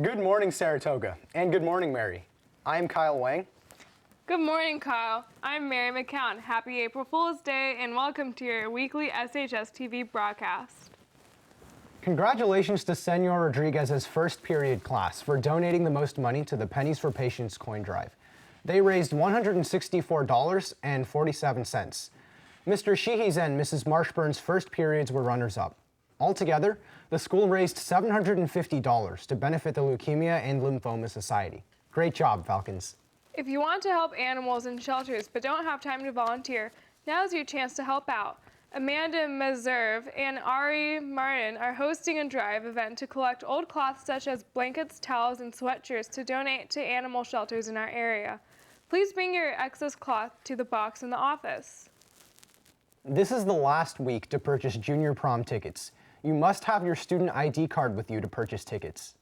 Good morning, Saratoga, and good morning, Mary. I'm Kyle Wang. Good morning, Kyle. I'm Mary Maccoun. Happy April Fool's Day, and welcome to your weekly SHSTV broadcast. Congratulations to Senor Rodriguez's first period class for donating the most money to the Pennies for Patients coin drive. They raised $164.47. Mr. Sheehy's and Mrs. Marshburn's first periods were runners-up. Altogether, the school raised $750 to benefit the Leukemia and Lymphoma Society. Great job, Falcons. If you want to help animals in shelters but don't have time to volunteer, now's your chance to help out. Amanda Meserve and Ari Martin are hosting a drive event to collect old cloths such as blankets, towels, and sweatshirts to donate to animal shelters in our area. Please bring your excess cloth to the box in the office. This is the last week to purchase junior prom tickets. You must have your student ID card with you to purchase tickets.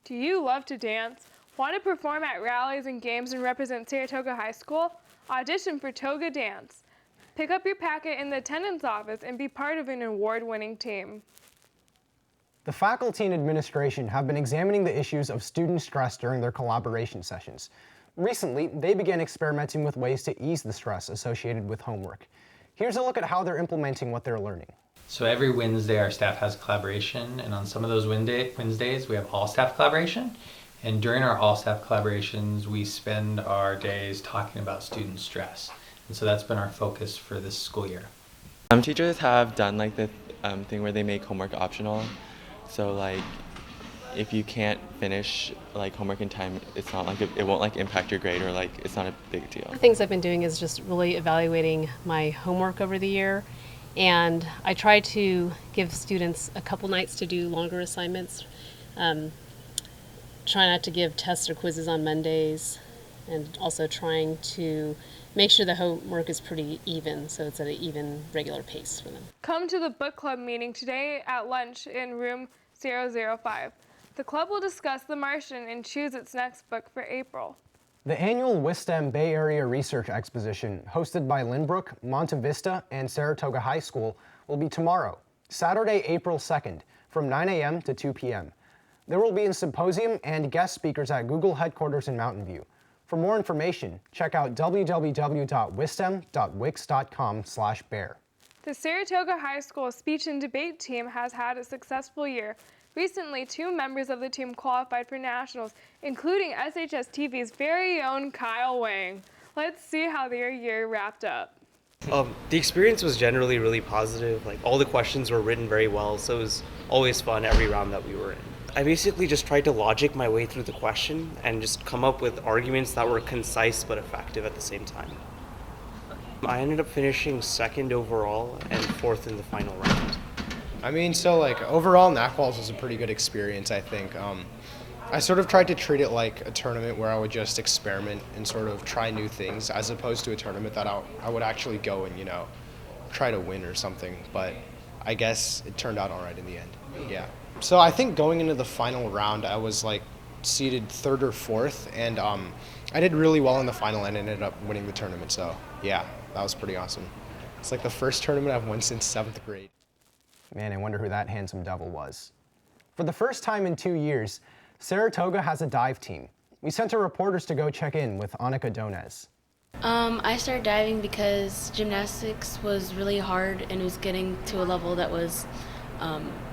Do you love to dance? Want to perform at rallies and games and represent Saratoga High School? Audition for Toga Dance. Pick up your packet in the attendance office and be part of an award-winning team. The faculty and administration have been examining the issues of student stress during their collaboration sessions. Recently, they began experimenting with ways to ease the stress associated with homework. Here's a look at how they're implementing what they're learning. So every Wednesday our staff has collaboration, and on some of those Wednesdays we have all staff collaboration. And during our all staff collaborations we spend our days talking about student stress. And so that's been our focus for this school year. Some teachers have done like the thing where they make homework optional. So like if you can't finish like homework in time, it's not like it won't like impact your grade, or like it's not a big deal. The things I've been doing is just really evaluating my homework over the year. And I try to give students a couple nights to do longer assignments. Try not to give tests or quizzes on Mondays, and also trying to make sure the homework is pretty even, so it's at an even, regular pace for them. Come to the book club meeting today at lunch in room 005. The club will discuss The Martian and choose its next book for April. The annual WISTEM Bay Area Research Exposition, hosted by Lynbrook, Monte Vista, and Saratoga High School, will be tomorrow, Saturday, April 2nd, from 9 a.m. to 2 p.m. There will be a symposium and guest speakers at Google headquarters in Mountain View. For more information, check out www.wistem.wix.com/bear. The Saratoga High School speech and debate team has had a successful year. Recently, 2 members of the team qualified for nationals, including SHSTV's very own Kyle Wang. Let's see how their year wrapped up. The experience was generally really positive. Like, all the questions were written very well, so it was always fun every round that we were in. I basically just tried to logic my way through the question and just come up with arguments that were concise but effective at the same time. I ended up finishing 2nd overall and 4th in the final round. I mean, so like overall NACWALS was a pretty good experience, I think. I sort of tried to treat it like a tournament where I would just experiment and sort of try new things, as opposed to a tournament that I would actually go and, try to win or something. But I guess it turned out all right in the end. Yeah. So I think going into the final round, I was like seeded 3rd or 4th, and I did really well in the final and ended up winning the tournament. So yeah, that was pretty awesome. It's like the first tournament I've won since 7th grade. Man, I wonder who that handsome devil was. For the first time in 2 years, Saratoga has a dive team. We sent our reporters to go check in with Annika Donez. I started diving because gymnastics was really hard and it was getting to a level that was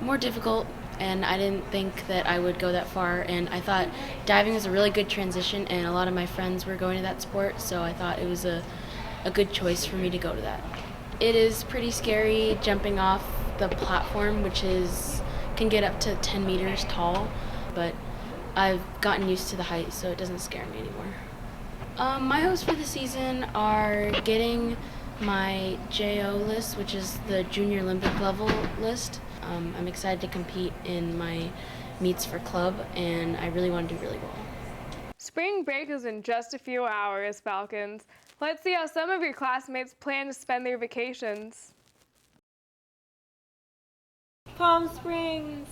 more difficult, and I didn't think that I would go that far, and I thought diving was a really good transition, and a lot of my friends were going to that sport, so I thought it was a good choice for me to go to that. It is pretty scary jumping off the platform, which can get up to 10 meters tall, but I've gotten used to the height, so it doesn't scare me anymore. My hopes for the season are getting my JO list, which is the Junior Olympic level list. I'm excited to compete in my meets for club, and I really want to do really well. Spring break is in just a few hours, Falcons. Let's see how some of your classmates plan to spend their vacations. Palm Springs.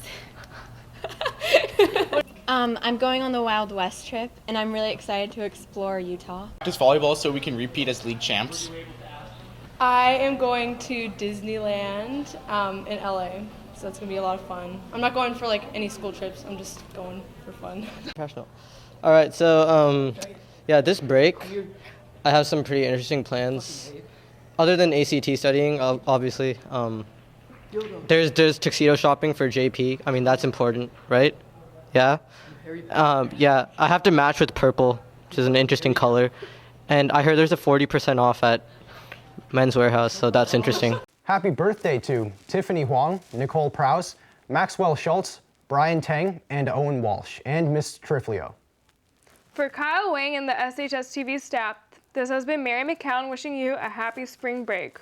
I'm going on the Wild West trip, and I'm really excited to explore Utah. Just volleyball so we can repeat as league champs. I am going to Disneyland in LA. so that's gonna be a lot of fun. I'm not going for like any school trips. I'm just going for fun. Professional. All right, so yeah, this break, I have some pretty interesting plans. Other than ACT studying, obviously, there's tuxedo shopping for JP. I mean, that's important, right? Yeah. Yeah, I have to match with purple, which is an interesting color, and I heard there's a 40% off at Men's Warehouse, so that's interesting. Happy birthday to Tiffany Huang, Nicole Prowse, Maxwell Schultz, Brian Tang, and Owen Walsh, and Miss Triflio. For Kyle Wang and the SHSTV staff, this has been Mary Maccoun wishing you a happy spring break.